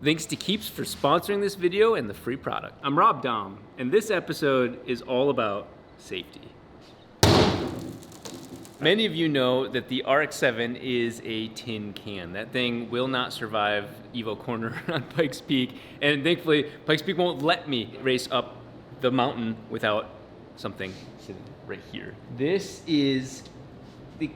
Thanks to Keeps for sponsoring this video and the free product. I'm Rob Dahm, and this episode is all about safety. Many of you know that the RX-7 is a tin can. That thing will not survive Evo Corner on Pikes Peak, and thankfully Pikes Peak won't let me race up the mountain without something sitting right here. This is the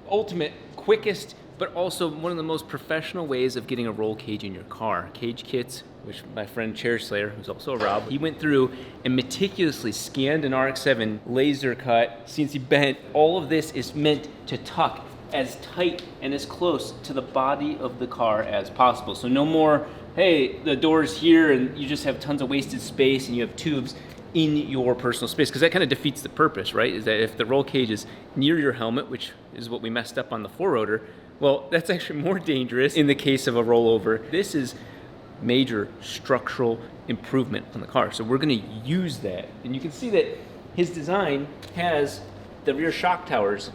ultimate, quickest, but also one of the most professional ways of getting a roll cage in your car. Cage kits, which my friend Chair Slayer, who's also a Rob, he went through and meticulously scanned an RX-7, laser cut, CNC bent. All of this is meant to tuck as tight and as close to the body of the car as possible. So no more, hey, the door's here and you just have tons of wasted space and you have tubes in your personal space, because that kind of defeats the purpose, right? Is that if the roll cage is near your helmet, which is what we messed up on the 4-rotor, well, that's actually more dangerous in the case of a rollover. This is major structural improvement on the car. So we're gonna use that. And you can see that his design has the rear shock towers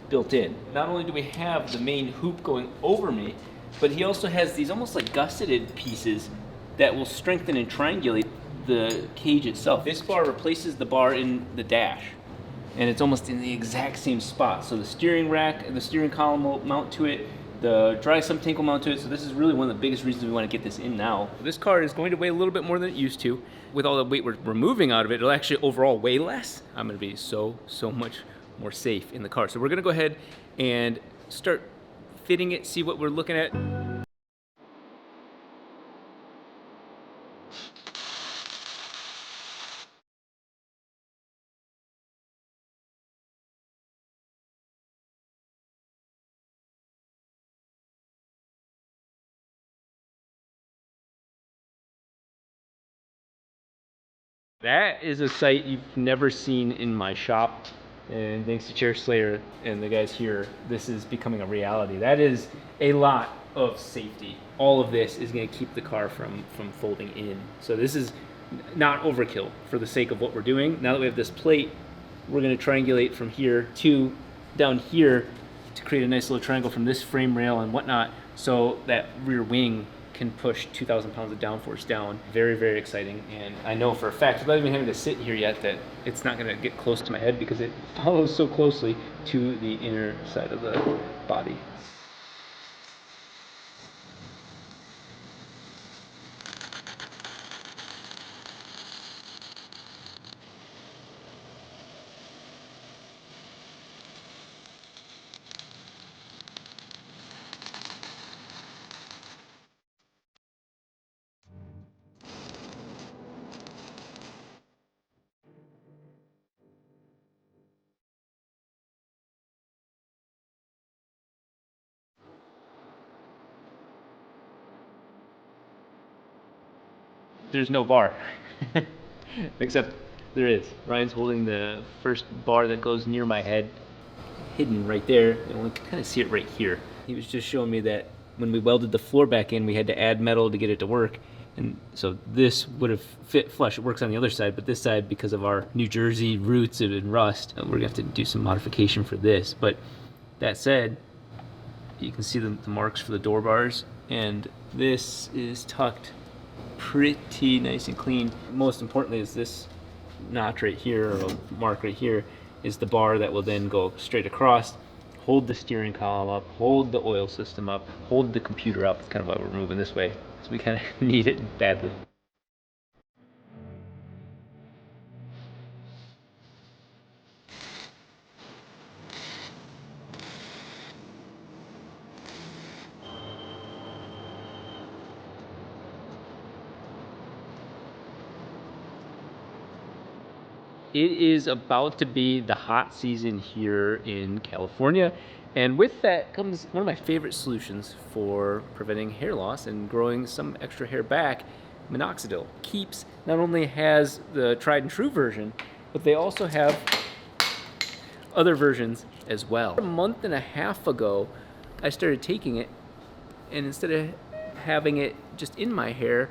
built in. Not only do we have the main hoop going over me, but he also has these almost like gusseted pieces that will strengthen and triangulate the cage itself. This bar replaces the bar in the dash, and it's almost in the exact same spot. So the steering rack and the steering column will mount to it, the dry sump tank will mount to it. So this is really one of the biggest reasons we want to get this in now. This car is going to weigh a little bit more than it used to. With all the weight we're removing out of it, it'll actually overall weigh less. I'm gonna be so much more safe in the car. So we're gonna go ahead and start fitting it, see what we're looking at. That is a sight you've never seen in my shop, and thanks to Chair Slayer and the guys here, this is becoming a reality. That is a lot of safety. All of this is going to keep the car from folding in. So this is not overkill for the sake of what we're doing. Now that we have this plate, we're going to triangulate from here to down here to create a nice little triangle from this frame rail and whatnot, so that rear wing can push 2,000 pounds of downforce down. Very exciting. And I know for a fact, without even having to sit here yet, that it's not gonna get close to my head because it follows so closely to the inner side of the body. There's no bar, except there is. Ryan's holding the first bar that goes near my head, hidden right there, and we can kind of see it right here. He was just showing me that when we welded the floor back in, we had to add metal to get it to work, and so this would have fit flush. It works on the other side, but this side, because of our New Jersey roots and rust, we're gonna have to do some modification for this. But that said, you can see the marks for the door bars, and this is tucked pretty nice and clean. Most importantly is this notch right here, or mark right here, is the bar that will then go straight across, hold the steering column up, hold the oil system up, hold the computer up. It's kind of why we're moving this way, so we kind of need it badly. It is about to be the hot season here in California, and with that comes one of my favorite solutions for preventing hair loss and growing some extra hair back. Minoxidil. Keeps not only has the tried and true version, but they also have other versions as well. A month and a half ago, I started taking it, and instead of having it just in my hair,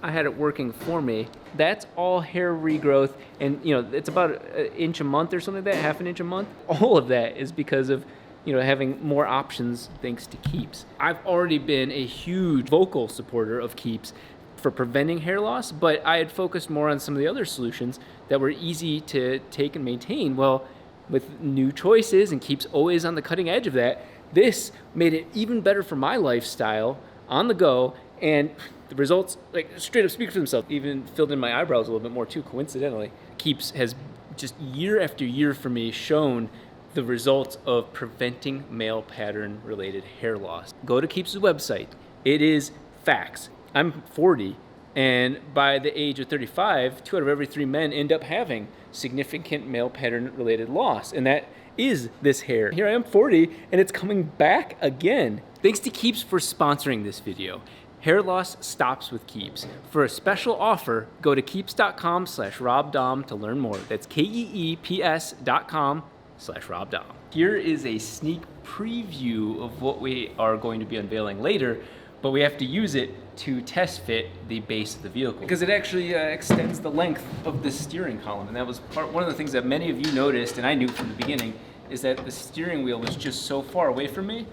I had it working for me. That's all hair regrowth, and you know, it's about an inch a month or something like that, half an inch a month. All of that is because of having more options thanks to Keeps. I've already been a huge vocal supporter of Keeps for preventing hair loss, but I had focused more on some of the other solutions that were easy to take and maintain. Well, with new choices and Keeps always on the cutting edge of that, this made it even better for my lifestyle on the go, and the results straight up speak for themselves. Even filled in my eyebrows a little bit more too, coincidentally. Keeps has just year after year for me shown the results of preventing male pattern related hair loss. Go to Keeps' website. It is facts. I'm 40, and by the age of 35, 2 out of every 3 men end up having significant male pattern related loss, and that is this hair. Here I am 40, and it's coming back again. Thanks to Keeps for sponsoring this video. Hair loss stops with Keeps. For a special offer, go to keeps.com/RobDahm to learn more. That's keeps.com/RobDahm. Here is a sneak preview of what we are going to be unveiling later, but we have to use it to test fit the base of the vehicle because it actually extends the length of the steering column. And that was one of the things that many of you noticed, and I knew from the beginning, is that the steering wheel was just so far away from me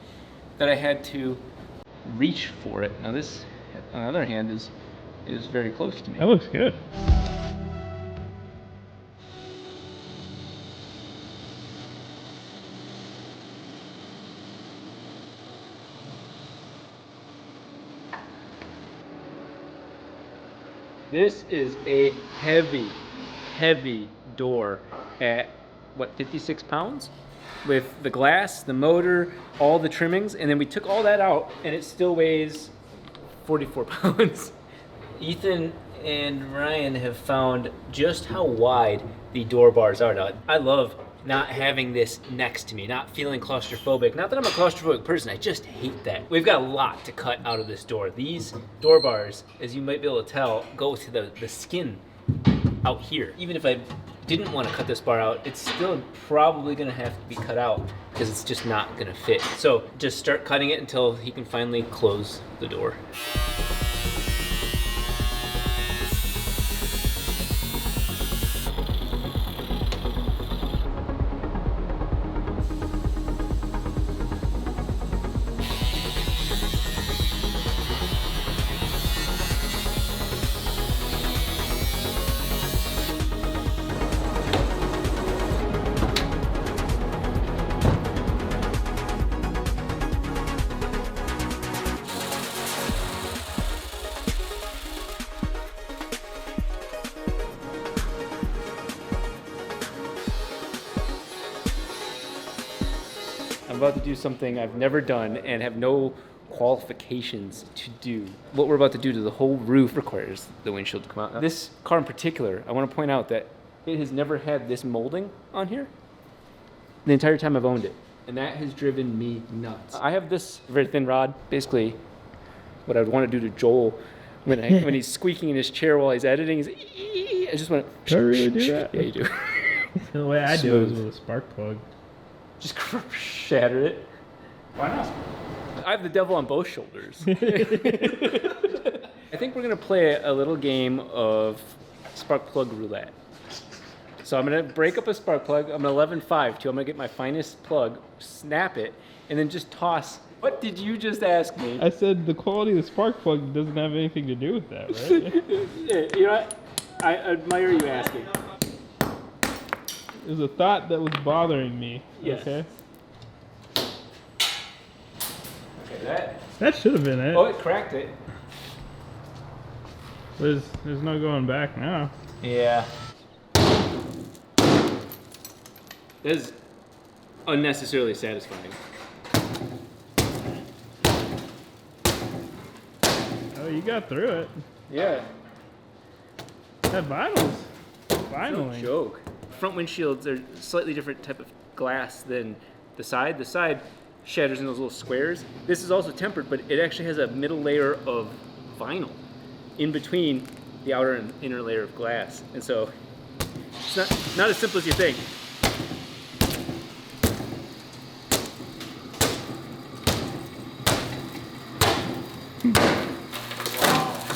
that I had to reach for it. Now this, on the other hand, is very close to me. That looks good. This is a heavy, heavy door at, what, 56 pounds? With the glass, the motor, all the trimmings, and then we took all that out, and it still weighs 44 pounds. Ethan and Ryan have found just how wide the door bars are now. I love not having this next to me, not feeling claustrophobic. Not that I'm a claustrophobic person, I just hate that. We've got a lot to cut out of this door. These door bars, as you might be able to tell, go to the skin out here. Even if I didn't want to cut this bar out, it's still probably gonna have to be cut out because it's just not gonna fit. So just start cutting it until he can finally close the door. I'm about to do something I've never done and have no qualifications to do. What we're about to do to the whole roof requires the windshield to come out. This car in particular, I want to point out that it has never had this molding on here the entire time I've owned it. And that has driven me nuts. I have this very thin rod, basically what I would want to do to Joel when he's squeaking in his chair while he's editing. I just want to... Do I really do that? Yeah, you do. The way I do it is with a spark plug. Just shatter it. Why not? I have the devil on both shoulders. I think we're gonna play a little game of spark plug roulette. So I'm gonna break up a spark plug. I'm gonna 11.5 too. I'm gonna get my finest plug, snap it, and then just toss. What did you just ask me? I said the quality of the spark plug doesn't have anything to do with that, right? You know what? I admire you asking. It was a thought that was bothering me. Yes. Okay. Okay, That should have been it. Oh, it cracked it. There's no going back now. Yeah. That is unnecessarily satisfying. Oh, you got through it. Yeah. That vinyl's vinyling. No joke. Front windshields are a slightly different type of glass than the side. The side shatters in those little squares. This is also tempered, but it actually has a middle layer of vinyl in between the outer and inner layer of glass. And so it's not as simple as you think.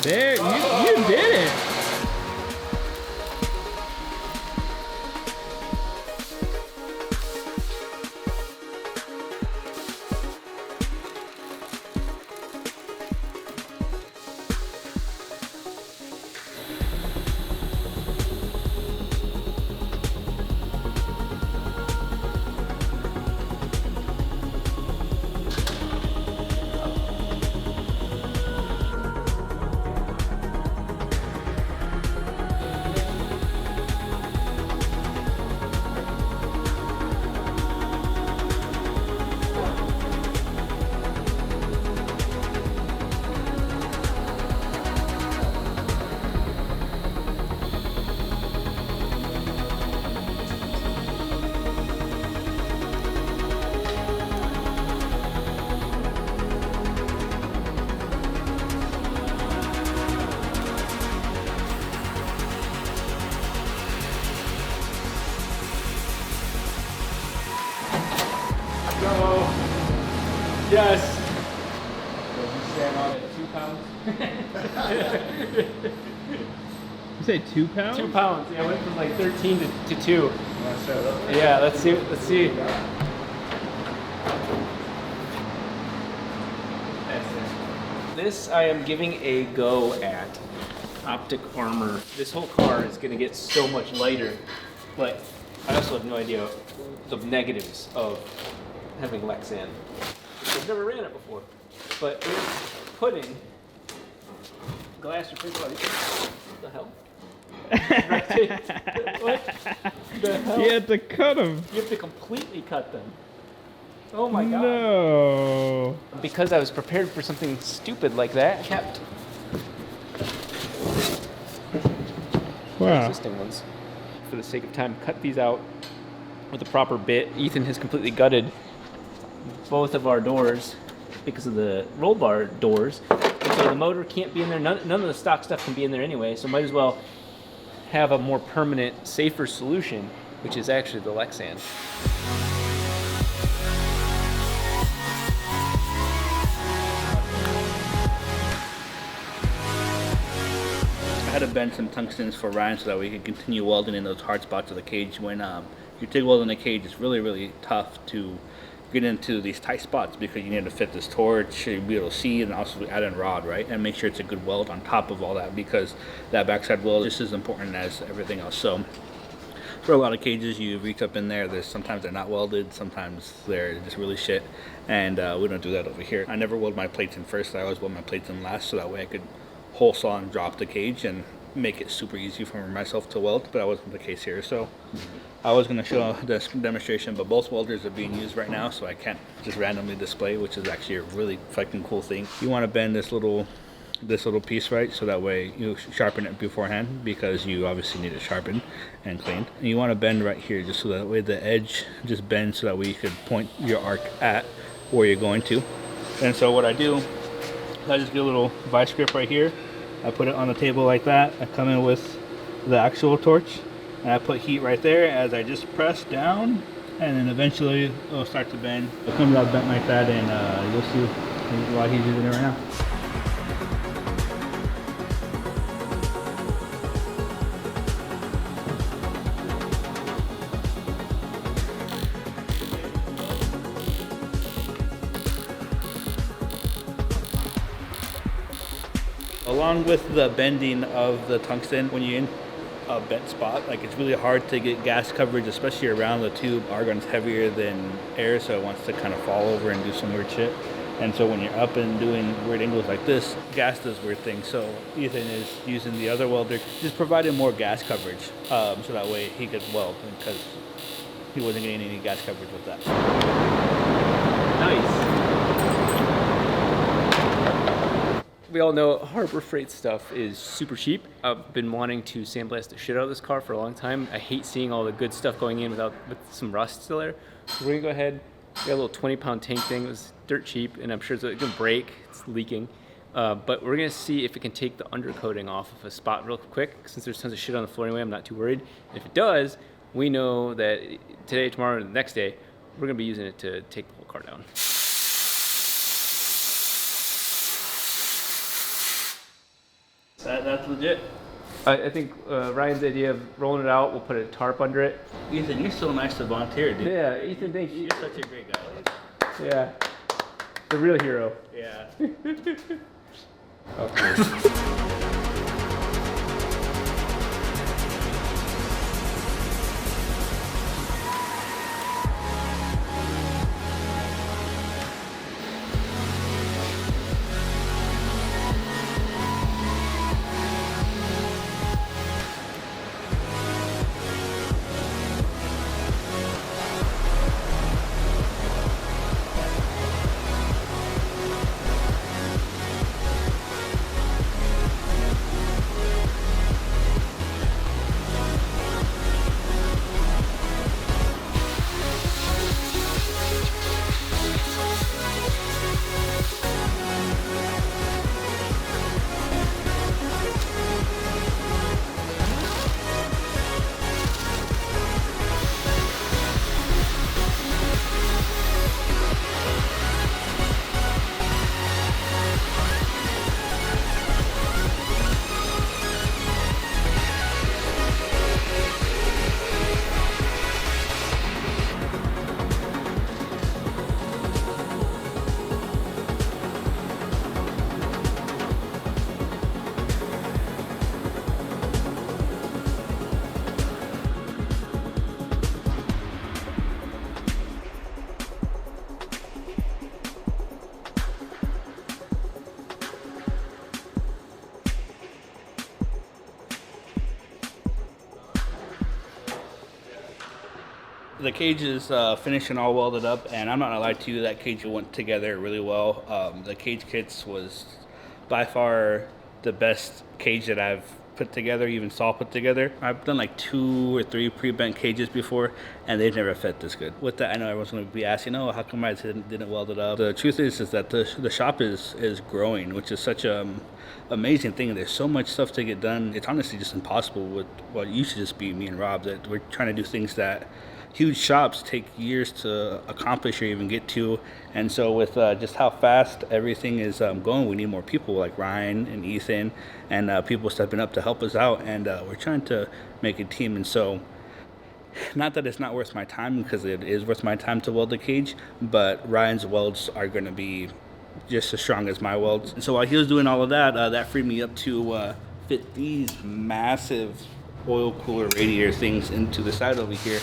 There, you did it. Yes. So you stand on at 2 pounds. You say 2 pounds? 2 pounds. Yeah, I went from like 13 to 2. Yeah, let's see. Let's see. That's it. This I am giving a go at. Optic armor. This whole car is going to get so much lighter, but I also have no idea the negatives of having Lexan. I've never ran it before, but it's putting glass replaceable. What the hell? What the hell? You had to cut them. You have to completely cut them. Oh my god. No. Because I was prepared for something stupid like that, kept the Wow. existing ones. For the sake of time, cut these out with a proper bit. Ethan has completely gutted both of our doors because of the roll bar doors. And so the motor can't be in there. None of the stock stuff can be in there anyway, so might as well have a more permanent, safer solution, which is actually the Lexan. I had to bend some tungstens for Ryan so that we could continue welding in those hard spots of the cage. When you TIG weld in the cage, it's really tough to get into these tight spots because you need to fit this torch, you'll be able to see, and also add in rod, right? And make sure it's a good weld on top of all that, because that backside weld is just as important as everything else. So for a lot of cages, you reach up in there, sometimes they're not welded, sometimes they're just really shit, and we don't do that over here. I never weld my plates in first, I always weld my plates in last, so that way I could hole saw and drop the cage and make it super easy for myself to weld, but that wasn't the case here. So I was going to show this demonstration, but both welders are being used right now, so I can't just randomly display, which is actually a really fucking cool thing. You want to bend this little piece, right, so that way you sharpen it beforehand, because you obviously need it sharpened and cleaned. And you want to bend right here, just so that way the edge just bends, so that way you could point your arc at where you're going to. And so what I do, I just get a little vice grip right here. I put it on the table like that. I come in with the actual torch, and I put heat right there as I just press down, and then eventually it'll start to bend. It comes out bent like that, and you'll see why he's using it right now. Along with the bending of the tungsten, when you're in a bent spot, like, it's really hard to get gas coverage, especially around the tube. Argon's heavier than air, so it wants to kind of fall over and do some weird shit. And so when you're up and doing weird angles like this, gas does weird things. So Ethan is using the other welder, just providing more gas coverage, so that way he could weld, because he wasn't getting any gas coverage with that. Nice. We all know Harbor Freight stuff is super cheap. I've been wanting to sandblast the shit out of this car for a long time. I hate seeing all the good stuff going in with some rust still there. So we're gonna go ahead, we got a little 20-pound tank thing. It was dirt cheap, and I'm sure it's gonna break, it's leaking. But we're gonna see if it can take the undercoating off of a spot real quick. Since there's tons of shit on the floor anyway, I'm not too worried. And if it does, we know that today, tomorrow, and the next day, we're gonna be using it to take the whole car down. That's legit. I think Ryan's idea of rolling it out, we'll put a tarp under it. Ethan, you're so nice to volunteer, dude. Yeah, Ethan, thank you. You're such a great guy. Yeah, the real hero. Yeah. Of course. The cage is finished and all welded up, and I'm not gonna lie to you, that cage went together really well. The cage kits was by far the best cage that I've put together, even Saul put together. I've done like 2 or 3 pre-bent cages before, and they've never fit this good. With that, I know everyone's gonna be asking, oh, how come I didn't weld it up? The truth is that the shop is growing, which is such a amazing thing. There's so much stuff to get done. It's honestly just impossible with what used to just be me and Rob, that we're trying to do things that huge shops take years to accomplish or even get to. And so with just how fast everything is going, we need more people like Ryan and Ethan and people stepping up to help us out, and we're trying to make a team. And so, not that it's not worth my time, because it is worth my time to weld the cage, but Ryan's welds are going to be just as strong as my welds. And so while he was doing all of that, that freed me up to fit these massive oil cooler radiator things into the side over here.